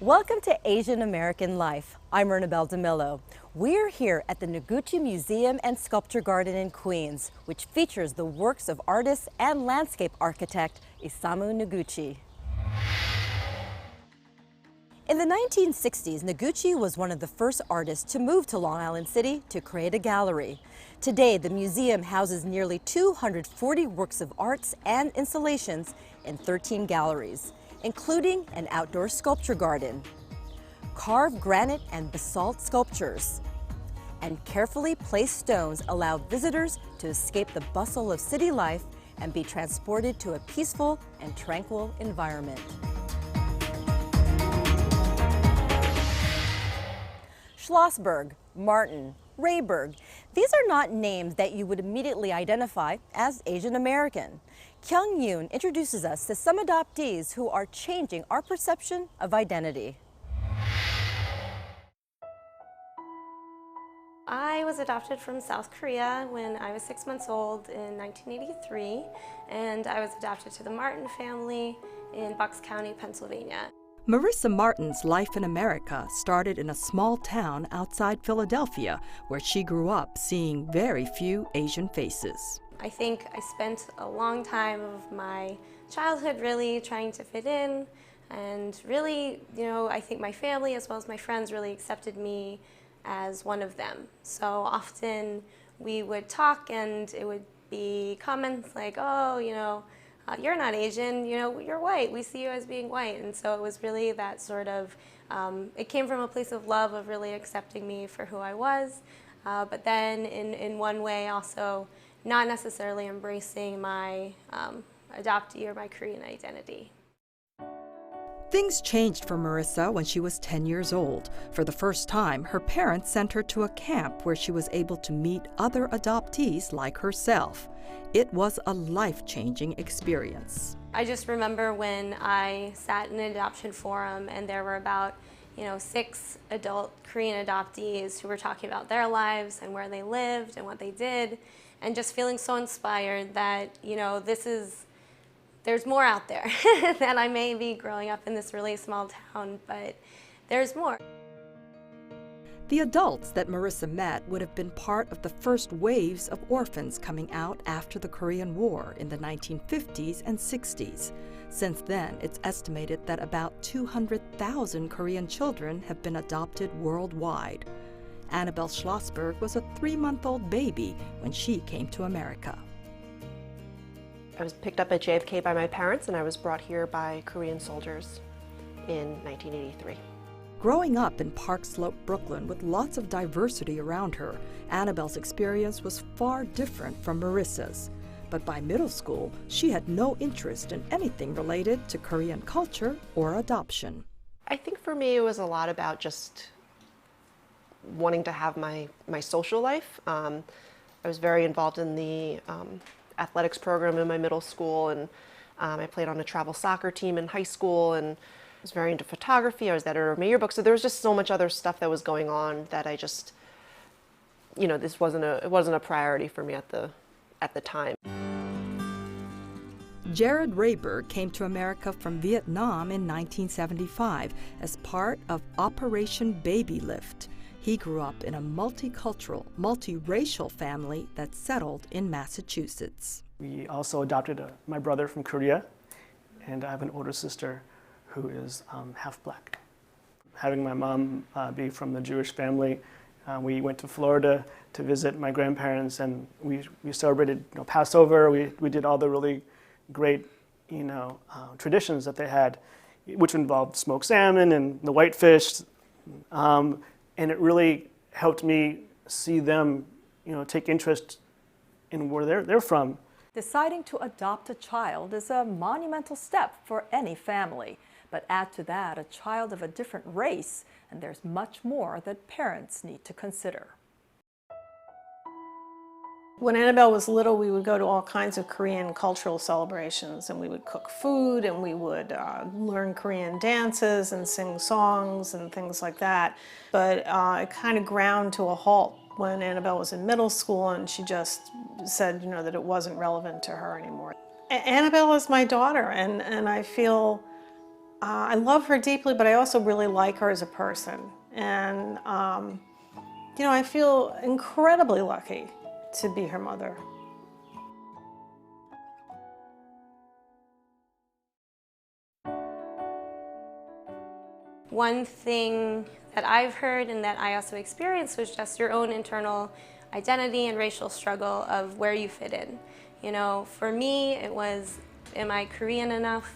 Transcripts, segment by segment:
Welcome to Asian American Life. I'm Ernabel Demillo. We're here at the Naguchi Museum and Sculpture Garden in Queens, which features the works of artist and landscape architect Isamu Noguchi. In the 1960s, Noguchi was one of the first artists to move to Long Island City to create a gallery. Today, the museum houses nearly 240 works of arts and installations in 13 galleries, including an outdoor sculpture garden, carved granite and basalt sculptures, and carefully placed stones allow visitors to escape the bustle of city life and be transported to a peaceful and tranquil environment. Schlossberg, Martin, Rayberg, these are not names that you would immediately identify as Asian American. Kyung Yoon introduces us to some adoptees who are changing our perception of identity. I was adopted from South Korea when I was 6 months old in 1983, and I was adopted to the Martin family in Bucks County, Pennsylvania. Marissa Martin's life in America started in a small town outside Philadelphia, where she grew up seeing very few Asian faces. I think I spent a long time of my childhood really trying to fit in, and really, I think my family as well as my friends really accepted me as one of them. So often we would talk and it would be comments like, oh, you're not Asian, you're white, we see you as being white. And so it was really that sort of, it came from a place of love of really accepting me for who I was, but then in one way also not necessarily embracing my adoptee or my Korean identity. Things changed for Marissa when she was 10 years old. For the first time, her parents sent her to a camp where she was able to meet other adoptees like herself. It was a life-changing experience. I just remember when I sat in an adoption forum and there were about 6 adult Korean adoptees who were talking about their lives and where they lived and what they did, and just feeling so inspired that there's more out there. That I may be growing up in this really small town, but there's more. The adults that Marissa met would have been part of the first waves of orphans coming out after the Korean War in the 1950s and 60s. Since then, it's estimated that about 200,000 Korean children have been adopted worldwide. Annabelle Schlossberg was a 3-month-old baby when she came to America. I was picked up at JFK by my parents, and I was brought here by Korean soldiers in 1983. Growing up in Park Slope, Brooklyn, with lots of diversity around her, Annabelle's experience was far different from Marissa's. But by middle school, she had no interest in anything related to Korean culture or adoption. I think for me it was a lot about just wanting to have my social life. I was very involved in the athletics program in my middle school, and I played on a travel soccer team in high school, and I was very into photography. I was the editor of my yearbook, so there was just so much other stuff that was going on that I just, it wasn't a priority for me at the time. Jared Rayberg came to America from Vietnam in 1975 as part of Operation Baby Lift. He grew up in a multicultural, multiracial family that settled in Massachusetts. We also adopted my brother from Korea, and I have an older sister who is half black. Having my mom be from a Jewish family, we went to Florida to visit my grandparents, and we celebrated Passover. We did all the really great traditions that they had, which involved smoked salmon and the whitefish. And it really helped me see them, take interest in where they're from. Deciding to adopt a child is a monumental step for any family. But add to that a child of a different race, and there's much more that parents need to consider. When Annabelle was little, we would go to all kinds of Korean cultural celebrations, and we would cook food, and we would learn Korean dances and sing songs and things like that. But it kind of ground to a halt when Annabelle was in middle school, and she just said, that it wasn't relevant to her anymore. Annabelle is my daughter, and I feel I love her deeply, but I also really like her as a person. And, you know, I feel incredibly lucky to be her mother. One thing that I've heard and that I also experienced was just your own internal identity and racial struggle of where you fit in. You know, for me, it was, am I Korean enough?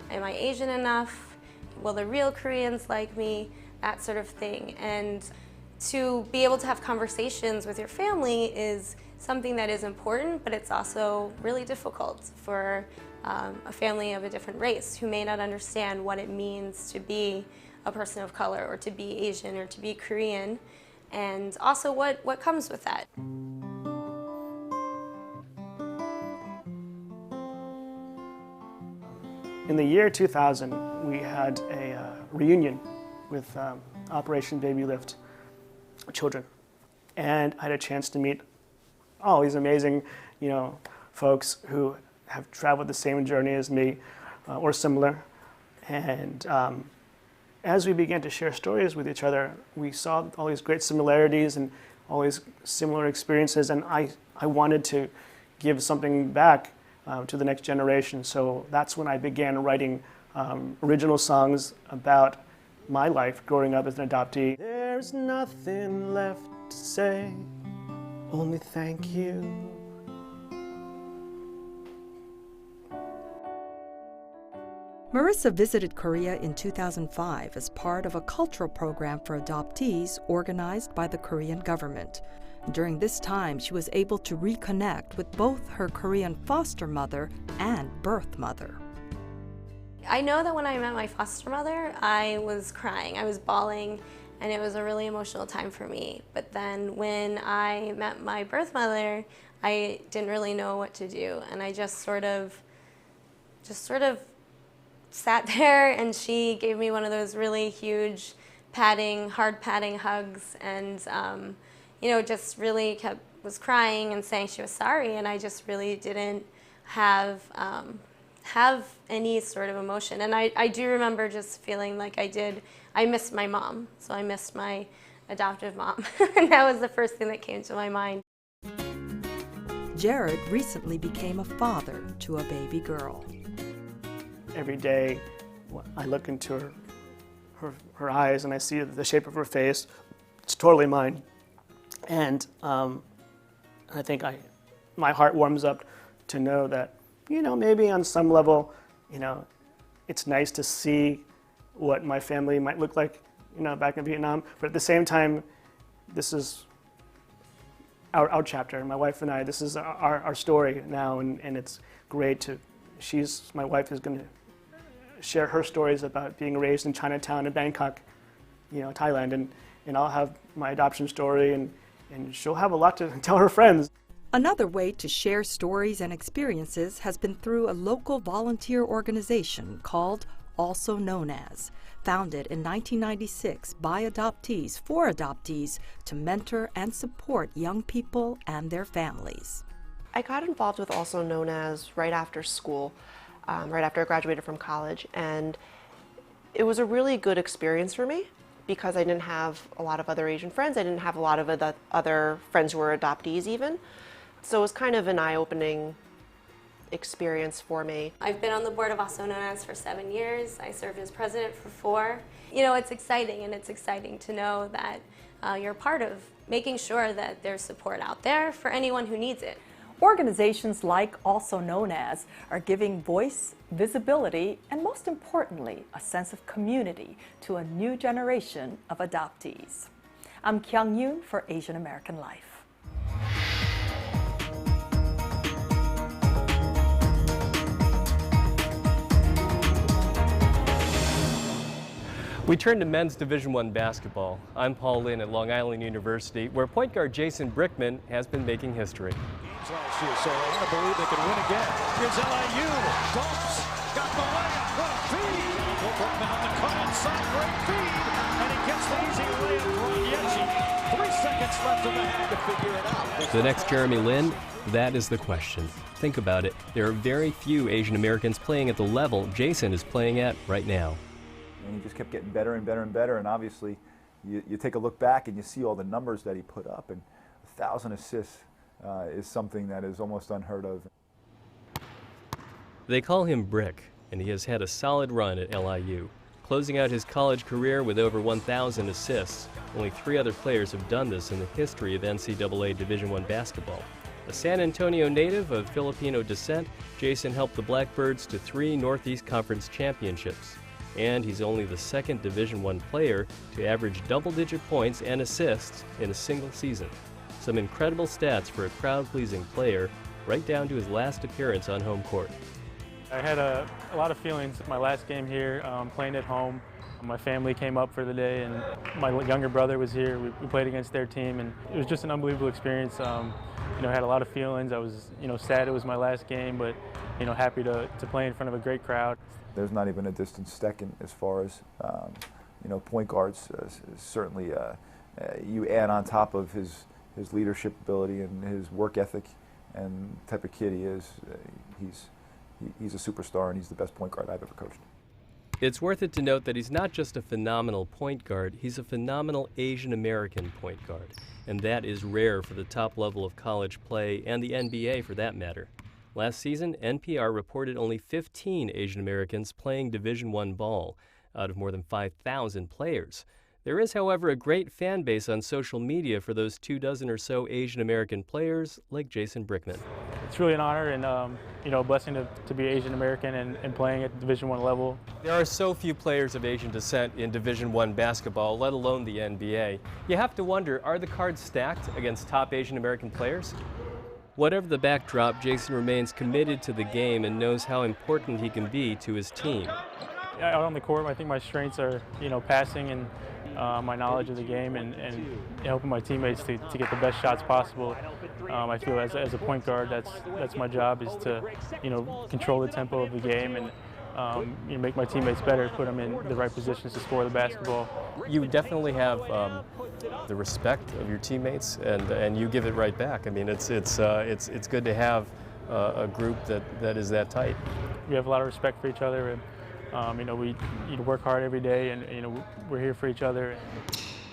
Am I Asian enough? Will the real Koreans like me? That sort of thing. And to be able to have conversations with your family is something that is important, but it's also really difficult for a family of a different race who may not understand what it means to be a person of color or to be Asian or to be Korean, and also what comes with that. In the year 2000, we had a reunion with Operation Baby Lift children, and I had a chance to meet all these amazing, you know, folks who have traveled the same journey as me or similar. And as we began to share stories with each other, we saw all these great similarities and all these similar experiences, and I wanted to give something back to the next generation. So that's when I began writing original songs about my life growing up as an adoptee. There's nothing left to say, only thank you. Marissa visited Korea in 2005 as part of a cultural program for adoptees organized by the Korean government. During this time, she was able to reconnect with both her Korean foster mother and birth mother. I know that when I met my foster mother, I was crying, I was bawling, and it was a really emotional time for me. But then when I met my birth mother, I didn't really know what to do, and I just sort of sat there, and she gave me one of those really huge hard patting hugs, and you know, just really was crying and saying she was sorry, and I just really didn't have any sort of emotion. And I do remember just feeling like I missed my mom, so I missed my adoptive mom, and that was the first thing that came to my mind. Jared recently became a father to a baby girl. Every day, I look into her eyes and I see the shape of her face. It's totally mine. And I think my heart warms up to know that, you know, maybe on some level, you know, it's nice to see what my family might look like, you know, back in Vietnam. But at the same time, this is our chapter. My wife and I, this is our story now, and it's great to, my wife is going to share her stories about being raised in Chinatown in Bangkok, you know, Thailand, and I'll have my adoption story, and she'll have a lot to tell her friends. Another way to share stories and experiences has been through a local volunteer organization called Also Known As, founded in 1996 by adoptees for adoptees to mentor and support young people and their families. I got involved with Also Known As right after school, right after I graduated from college, and it was a really good experience for me because I didn't have a lot of other Asian friends. I didn't have a lot of other friends who were adoptees even. So it was kind of an eye-opening experience for me. I've been on the board of Also Known As for 7 years. I served as president for 4. You know, it's exciting, and it's exciting to know that you're part of making sure that there's support out there for anyone who needs it. Organizations like Also Known As are giving voice, visibility, and most importantly, a sense of community to a new generation of adoptees. I'm Kyung Yoon for Asian American Life. We turn to men's Division I basketball. I'm Paul Lin at Long Island University, where point guard Jason Brickman has been making history. Last year, so I want to believe they can win again. Here's LIU, dumps, got the layup, what a feed! Brickman on the cut inside, great feed, and he gets the easy layup from Yechi. 3 seconds left in the half to figure it out. The next Jeremy Lin, that is the question. think about it, there are very few Asian Americans playing at the level Jason is playing at right now. And he just kept getting better and better and better, and obviously you take a look back and you see all the numbers that he put up, and 1,000 assists is something that is almost unheard of. They call him Brick, and he has had a solid run at LIU, closing out his college career with over 1,000 assists. Only 3 other players have done this in the history of NCAA Division I basketball. A San Antonio native of Filipino descent, Jason helped the Blackbirds to 3 Northeast Conference championships. And he's only the 2nd Division I player to average double-digit points and assists in a single season. Some incredible stats for a crowd-pleasing player, right down to his last appearance on home court. I had a lot of feelings. My last game here, playing at home. My family came up for the day, and my younger brother was here. We played against their team, and it was just an unbelievable experience. I had a lot of feelings. I was, sad it was my last game, but, happy to play in front of a great crowd. There's not even a distant second as far as, point guards. Certainly, you add on top of his leadership ability and his work ethic and the type of kid he is, he's a superstar, and he's the best point guard I've ever coached. It's worth it to note that he's not just a phenomenal point guard, he's a phenomenal Asian American point guard. And that is rare for the top level of college play, and the NBA for that matter. Last season, NPR reported only 15 Asian Americans playing Division I ball out of more than 5,000 players. There is, however, a great fan base on social media for those 24 or so Asian American players like Jason Brickman. It's really an honor and a blessing to be Asian American and playing at the Division I level. There are so few players of Asian descent in Division I basketball, let alone the NBA. You have to wonder, are the cards stacked against top Asian American players? Whatever the backdrop, Jason remains committed to the game and knows how important he can be to his team. Out on the court, I think my strengths are, passing and my knowledge of the game and helping my teammates to get the best shots possible. I feel as a point guard, that's my job, is to, control the tempo of the game and make my teammates better, put them in the right positions to score the basketball. You definitely have the respect of your teammates, and you give it right back. I mean, it's good to have a group that is that tight. We have a lot of respect for each other. And, we work hard every day, and we're here for each other.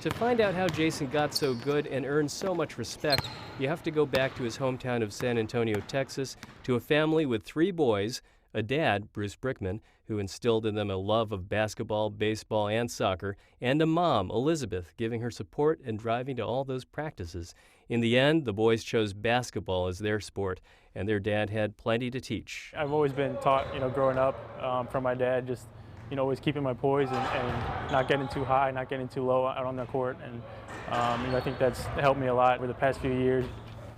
To find out how Jason got so good and earned so much respect, you have to go back to his hometown of San Antonio, Texas, to a family with 3 boys, a dad, Bruce Brickman, who instilled in them a love of basketball, baseball, and soccer, and a mom, Elizabeth, giving her support and driving to all those practices. In the end, the boys chose basketball as their sport, and their dad had plenty to teach. I've always been taught, growing up from my dad, just, always keeping my poise and not getting too high, not getting too low out on the court. And, I think that's helped me a lot over the past few years.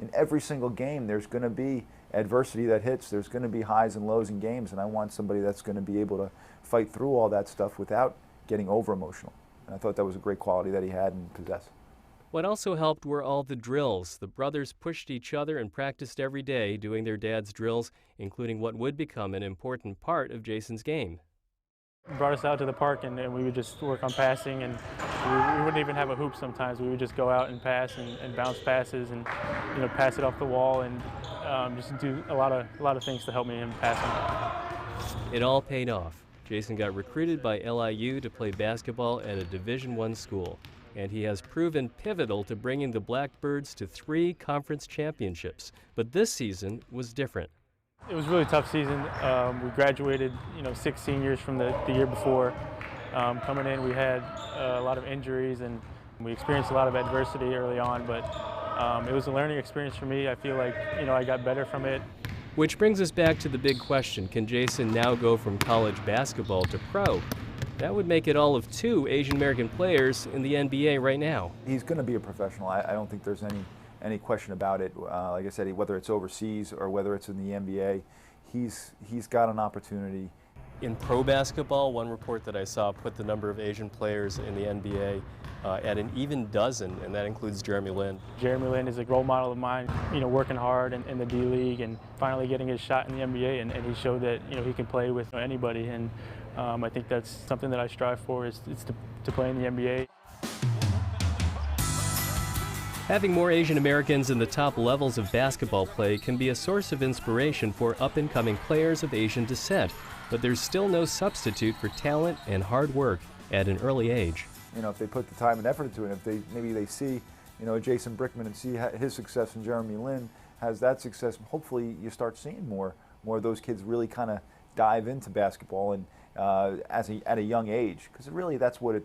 In every single game, there's going to be adversity that hits. There's going to be highs and lows in games, and I want somebody that's going to be able to fight through all that stuff without getting over-emotional. And I thought that was a great quality that he had and possessed. What also helped were all the drills. The brothers pushed each other and practiced every day doing their dad's drills, including what would become an important part of Jason's game. He brought us out to the park, and we would just work on passing, and we wouldn't even have a hoop sometimes. We would just go out and pass and bounce passes and pass it off the wall and just do a lot of things to help me in passing. It all paid off. Jason got recruited by LIU to play basketball at a Division I school, and he has proven pivotal to bringing the Blackbirds to 3 conference championships. But this season was different. It was a really tough season. We graduated, 6 seniors from the year before. Coming in, we had a lot of injuries, and we experienced a lot of adversity early on, but it was a learning experience for me. I feel like, I got better from it. Which brings us back to the big question, can Jason now go from college basketball to pro? That would make it all of 2 Asian American players in the NBA right now. He's going to be a professional. I don't think there's any question about it. Like I said, whether it's overseas or whether it's in the NBA, he's got an opportunity. In pro basketball, one report that I saw put the number of Asian players in the NBA at an even dozen, and that includes Jeremy Lin. Jeremy Lin is a role model of mine, working hard in the D-League and finally getting his shot in the NBA, and he showed that, he can play with anybody, and I think that's something that I strive for, is to play in the NBA. Having more Asian Americans in the top levels of basketball play can be a source of inspiration for up-and-coming players of Asian descent, but there's still no substitute for talent and hard work at an early age. You know, if they put the time and effort into it, if maybe they see, you know, Jason Brickman and see his success, and Jeremy Lin has that success, hopefully you start seeing more of those kids really kind of dive into basketball and at a young age, because really that's where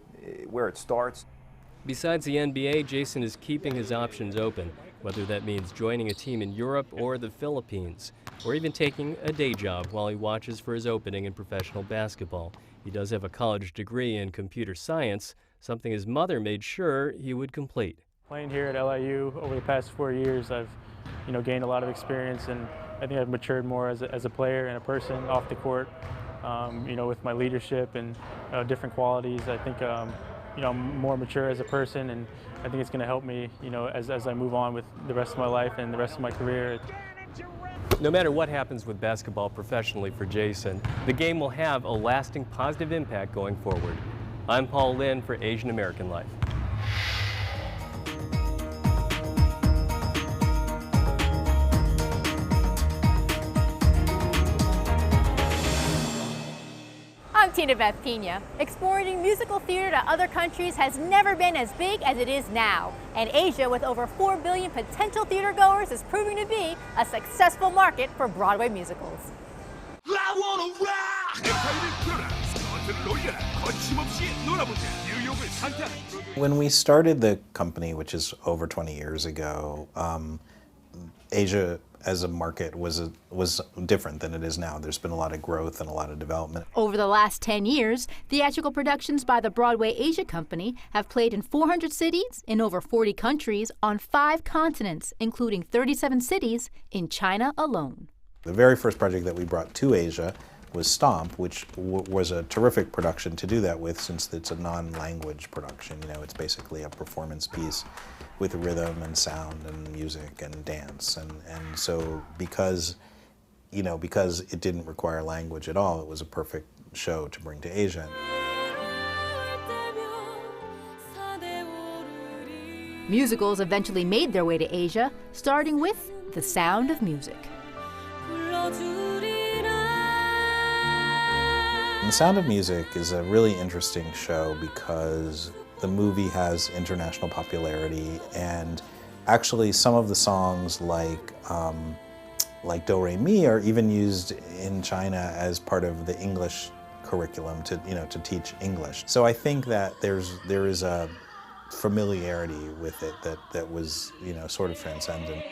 it starts. Besides the NBA, Jason is keeping his options open, whether that means joining a team in Europe or the Philippines, or even taking a day job while he watches for his opening in professional basketball. He does have a college degree in computer science, something his mother made sure he would complete. Playing here at LIU over the past 4 years, I've gained a lot of experience, and I think I've matured more as a player and a person off the court. With my leadership and different qualities, I think I'm more mature as a person, and I think it's going to help me, as I move on with the rest of my life and the rest of my career. No matter what happens with basketball professionally for Jason, the game will have a lasting positive impact going forward. I'm Paul Lin for Asian American Life. I'm Tinabeth Piña. Exporting musical theater to other countries has never been as big as it is now. And Asia, with over 4 billion potential theater goers, is proving to be a successful market for Broadway musicals. When we started the company, which is over 20 years ago, Asia as a market was different than it is now. There's been a lot of growth and a lot of development. Over the last 10 years, theatrical productions by the Broadway Asia Company have played in 400 cities in over 40 countries on 5 continents, including 37 cities in China alone. The very first project that we brought to Asia was Stomp, which was a terrific production to do that with, since it's a non-language production. It's basically a performance piece with rhythm and sound and music and dance. And so because it didn't require language at all, it was a perfect show to bring to Asia. Musicals eventually made their way to Asia, starting with The Sound of Music. The Sound of Music is a really interesting show because the movie has international popularity, and actually some of the songs like Do Re Mi are even used in China as part of the English curriculum to teach English. So I think that there is a familiarity with it that was sort of transcendent.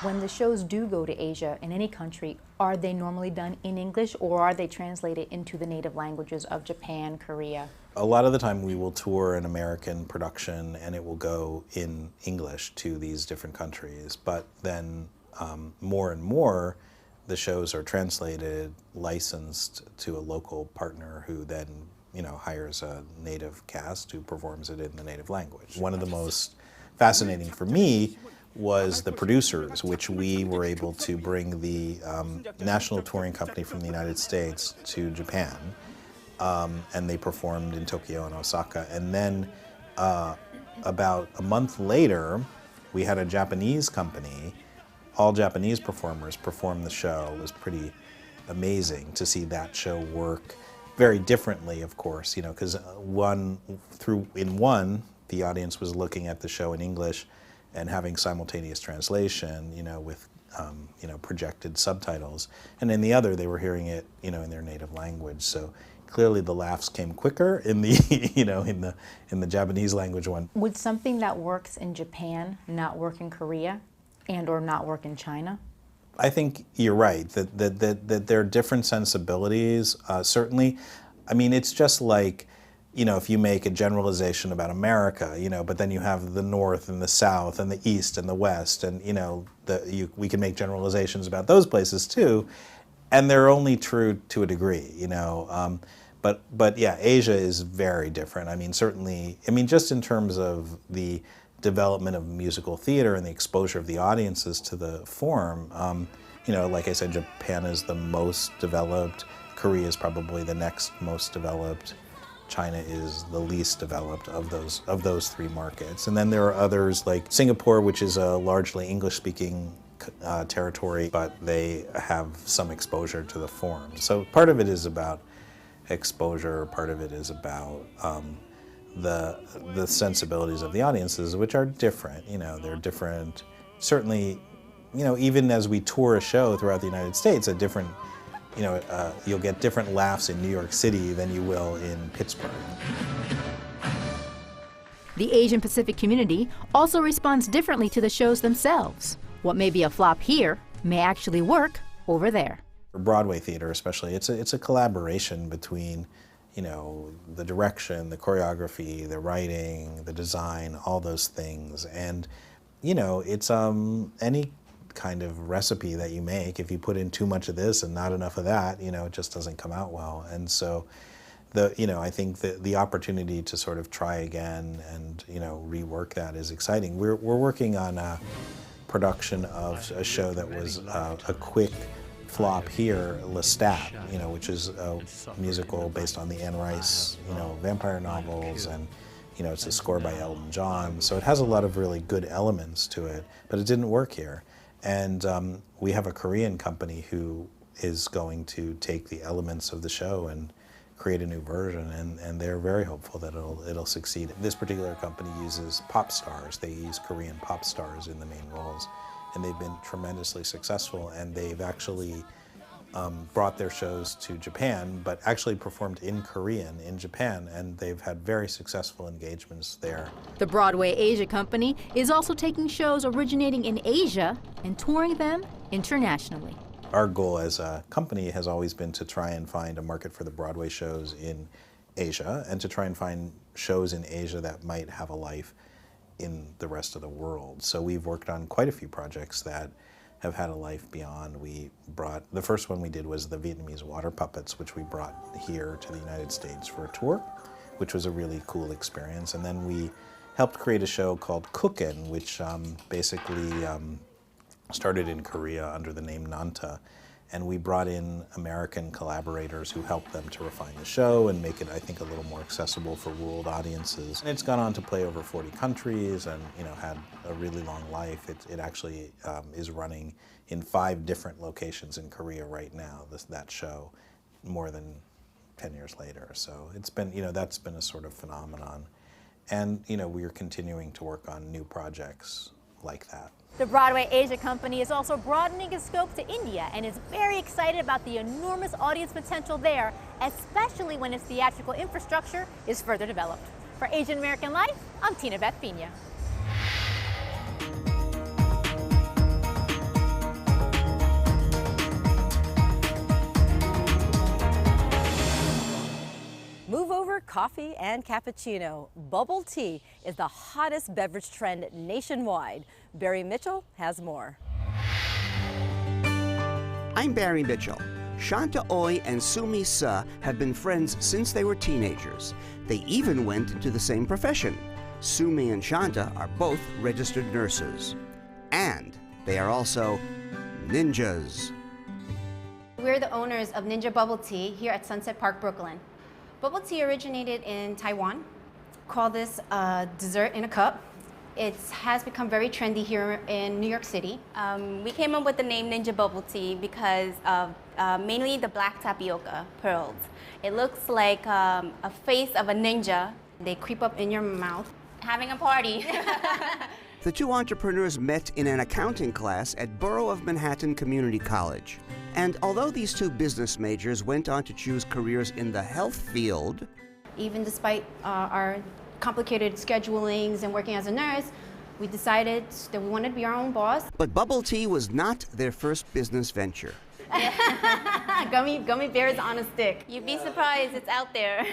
When the shows do go to Asia in any country, are they normally done in English, or are they translated into the native languages of Japan, Korea? A lot of the time we will tour an American production and it will go in English to these different countries, but then more and more the shows are translated, licensed to a local partner who then hires a native cast who performs it in the native language. One of the most fascinating for me was the producers, which we were able to bring the national touring company from the United States to Japan, and they performed in Tokyo and Osaka. And then about a month later, we had a Japanese company. All Japanese performers performed the show. It was pretty amazing to see that show work very differently, of course, because in one, the audience was looking at the show in English and having simultaneous translation, with projected subtitles, and in the other they were hearing it, in their native language. So clearly the laughs came quicker in the in the Japanese language one. Would something that works in Japan not work in Korea, or not work in China? I think you're right that there are different sensibilities. Certainly, I mean, it's just like, if you make a generalization about America, but then you have the North and the South and the East and the West, and we can make generalizations about those places too, and they're only true to a degree, But yeah, Asia is very different. I mean, certainly, just in terms of the development of musical theater and the exposure of the audiences to the form, like I said, Japan is the most developed. Korea is probably the next most developed. China is the least developed of those three markets. And then there are others like Singapore, which is a largely English-speaking territory, but they have some exposure to the forms. So part of it is about exposure, part of it is about the sensibilities of the audiences, which are different. You know, they're different. Certainly, you know, even as we tour a show throughout the United States, a different, you know, you'll get different laughs in New York City than you will in Pittsburgh. The Asian Pacific community also responds differently to the shows themselves. What may be a flop here may actually work over there. Broadway theater especially, it's a collaboration between, you know, the direction, the choreography, the writing, the design, all those things. And, you know, it's any kind of recipe that you make, if you put in too much of this and not enough of that, you know, it just doesn't come out well. And so, you know, I think the opportunity to sort of try again and, you know, rework that is exciting. We're working on a production of a show that was a quick flop here, Lestat, you know, which is a musical based on the Anne Rice, you know, vampire novels, and, you know, it's a score by Elton John. So it has a lot of really good elements to it, but it didn't work here. And we have a Korean company who is going to take the elements of the show and create a new version, and they're very hopeful that it'll succeed. This particular company uses pop stars. They use Korean pop stars in the main roles, and they've been tremendously successful, and they've actually brought their shows to Japan, but actually performed in Korean in Japan, and they've had very successful engagements there. The Broadway Asia Company is also taking shows originating in Asia and touring them internationally. Our goal as a company has always been to try and find a market for the Broadway shows in Asia, and to try and find shows in Asia that might have a life in the rest of the world. So we've worked on quite a few projects that have had a life beyond. The first one we did was the Vietnamese water puppets, which we brought here to the United States for a tour, which was a really cool experience. And then we helped create a show called Cookin', which basically started in Korea under the name Nanta, and we brought in American collaborators who helped them to refine the show and make it, I think, a little more accessible for world audiences. And it's gone on to play over 40 countries and, you know, had a really long life. It actually is running in 5 different locations in Korea right now, that show, more than 10 years later. So it's been, you know, that's been a sort of phenomenon. And, you know, we're continuing to work on new projects like that. The Broadway Asia Company is also broadening its scope to India and is very excited about the enormous audience potential there, especially when its theatrical infrastructure is further developed. For Asian American Life, I'm Tinabeth Piña. Move over coffee and cappuccino. Bubble tea is the hottest beverage trend nationwide. Barry Mitchell has more. I'm Barry Mitchell. Shanta Oy and Sumi Suh have been friends since they were teenagers. They even went into the same profession. Sumi and Shanta are both registered nurses. And they are also ninjas. We're the owners of Ninja Bubble Tea here at Sunset Park, Brooklyn. Bubble tea originated in Taiwan. Call this dessert in a cup. It has become very trendy here in New York City. We came up with the name Ninja Bubble Tea because of mainly the black tapioca pearls. It looks like a face of a ninja. They creep up in your mouth. Having a party. The two entrepreneurs met in an accounting class at Borough of Manhattan Community College. And although these two business majors went on to choose careers in the health field, even despite our complicated schedulings and working as a nurse, we decided that we wanted to be our own boss. But bubble tea was not their first business venture. Gummy bears on a stick. You'd be surprised, it's out there.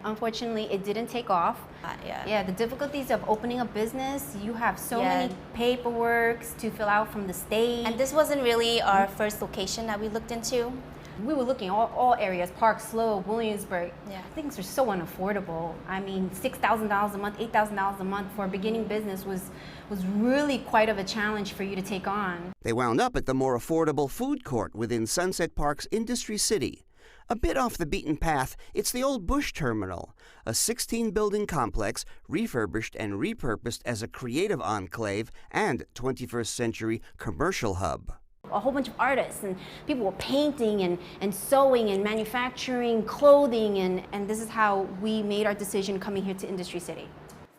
Unfortunately, it didn't take off. Yeah, the difficulties of opening a business, you have so many paperwork to fill out from the state. And this wasn't really our first location that we looked into. We were looking all areas, Park Slope, Williamsburg. Yeah. Things are so unaffordable. I mean, $6,000 a month, $8,000 a month for a beginning business was really quite of a challenge for you to take on. They wound up at the more affordable food court within Sunset Park's Industry City, A bit off the beaten path, it's the old Bush Terminal, a 16-building complex refurbished and repurposed as a creative enclave and 21st century commercial hub. A whole bunch of artists and people were painting and sewing and manufacturing clothing, and this is how we made our decision coming here to Industry City.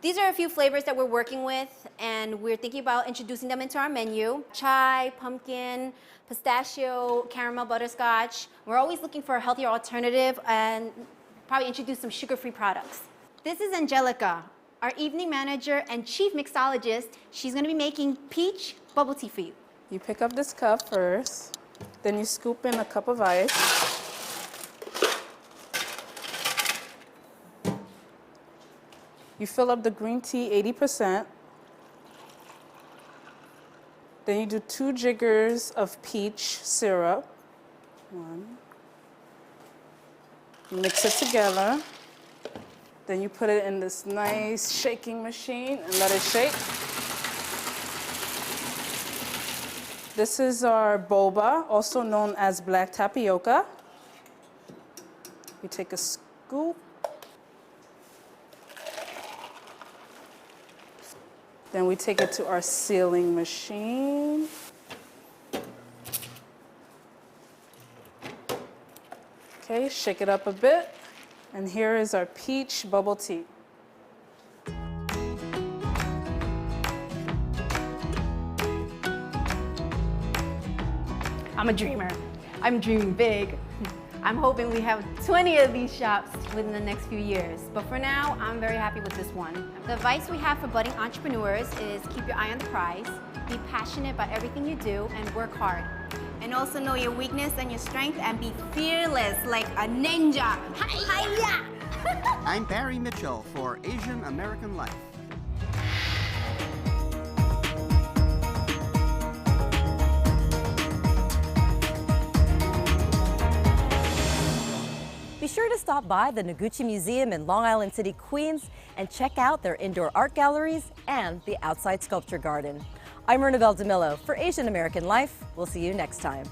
These are a few flavors that we're working with, and we're thinking about introducing them into our menu. Chai, pumpkin, pistachio, caramel, butterscotch. We're always looking for a healthier alternative and probably introduce some sugar-free products. This is Angelica, our evening manager and chief mixologist. She's gonna be making peach bubble tea for you. You pick up this cup first, then you scoop in a cup of ice. You fill up the green tea 80%. Then you do 2 jiggers of peach syrup. 1. You mix it together. Then you put it in this nice shaking machine and let it shake. This is our boba, also known as black tapioca. We take a scoop. Then we take it to our sealing machine. Okay, shake it up a bit. And here is our peach bubble tea. I'm a dreamer. I'm dreaming big. I'm hoping we have 20 of these shops within the next few years. But for now, I'm very happy with this one. The advice we have for budding entrepreneurs is keep your eye on the prize, be passionate about everything you do, and work hard. And also know your weakness and your strength and be fearless like a ninja. Hi-ya! I'm Barry Mitchell for Asian American Life. Be sure to stop by the Naguchi Museum in Long Island City, Queens, and check out their indoor art galleries and the outside sculpture garden. I'm Ernabel Demillo for Asian American Life. We'll see you next time.